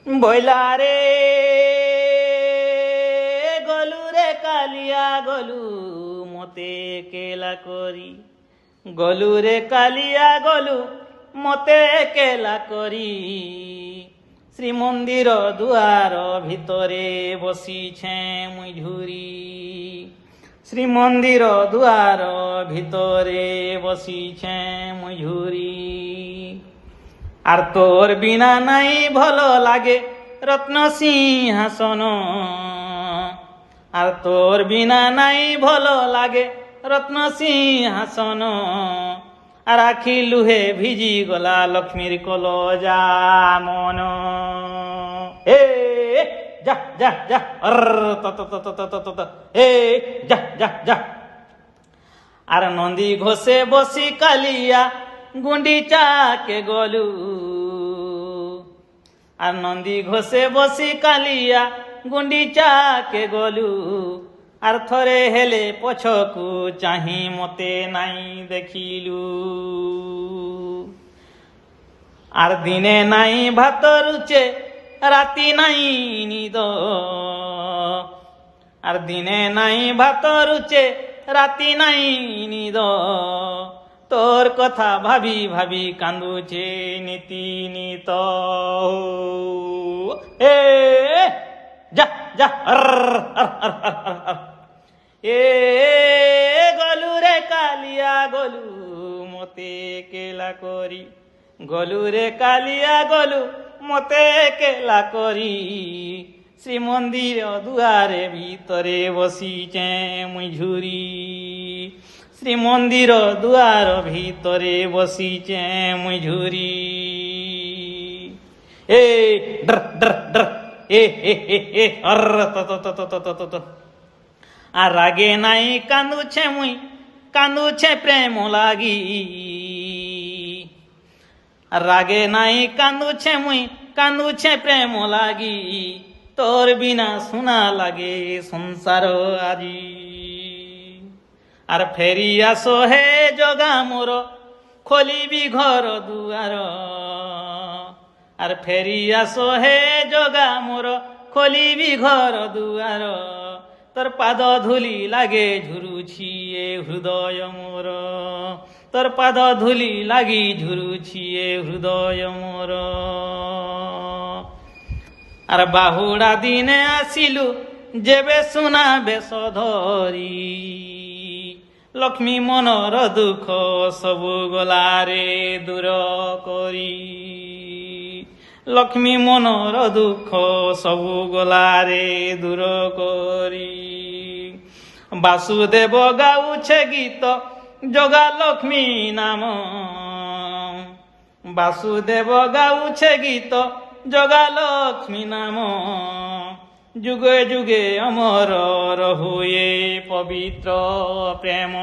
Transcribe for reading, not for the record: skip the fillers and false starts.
বইলারে গলু রে কালিয়া গলু মতে কেলা করি, গলু রে কালিয়া গলু মতে কেলা করি। শ্রীমন্দির দুয়ার ভিতরে বসিছে মুই ঝুরি, শ্রীমন্দির দুয়ার ভিতরে বসিছে মুই ঝুরি। আর তোর বিনা নাই ভাল লাগে রত্ন সিংহাসন, আর তোর বিনা নাই ভাল লাগে রত্ন সিংহাসন। আর আখি লুহে ভিজি গলা লক্ষ্মীর কলজা মন। এ যা যা যা এ যা যা যা। আর নন্দী ঘোষে বসি কালিয়া গুন্ডিচাকে গলু, আর নন্দী ঘোষে বসি কালিয়া গুন্ডিচাকে গলু। আর থরে হেলে পছকু চাহি মতে নাই দেখিলু। আর দিনে নাই ভাত রুচে রাতি নাই নিদ, আর দিনে নাই ভাত রুচে রাতি নাই নিদ। তোর কথা ভাবি ভাবি কান্দুছে নীতি নিত। এ যা যা এ গলু রে কালিয়া গলু মতে কেলা করি, গলু রে কালিয়া গলু মতে কেলা করি। শ্রীমন্দির দুয়ারে ভিতরে বসিছে মুই ঝুরি, শ্রীমন্দির দুয়ার ভিতরে বসিছে মুই ঝুরি। এ ডর ডর ডর এ অর তো। আর রাগে নাই কান্দুছে মুই কান্দুছে প্রেম লাগি, আর রাগে নাই কান্দুছে মুই কান্দুছে প্রেম লাগি। তোর বিনা শোনা লাগে সংসার আজি। আর ফেরি আসো হে জগা মোর খোলিবি ঘর দুয়ার, আর ফেরি আসো হে জগা মোর খোলিবি ঘর দুয়ার। তোর পাদ ধুলি লাগে ঝুরুছি এ হৃদয় মোর, তোর পাদ ধুলি লাগি ঝুরুছি এ হৃদয় মোর। আর বাহুড়া দিনে আসিলু যেবে সোনা বেশ ধরি, লক্ষ্মী মনর দুঃখ সবু গলারে দূর করি, লক্ষ্মী মনর দুঃখ সবু গলারে দূর করি। বাসুদেব গাউছে গীত জগা লক্ষ্মী নাম, বাসুদেব গাউছে গীত জগা লক্ষ্মী নাম। যুগে যুগে অমর রহুয়ে পবিত্র প্রেম।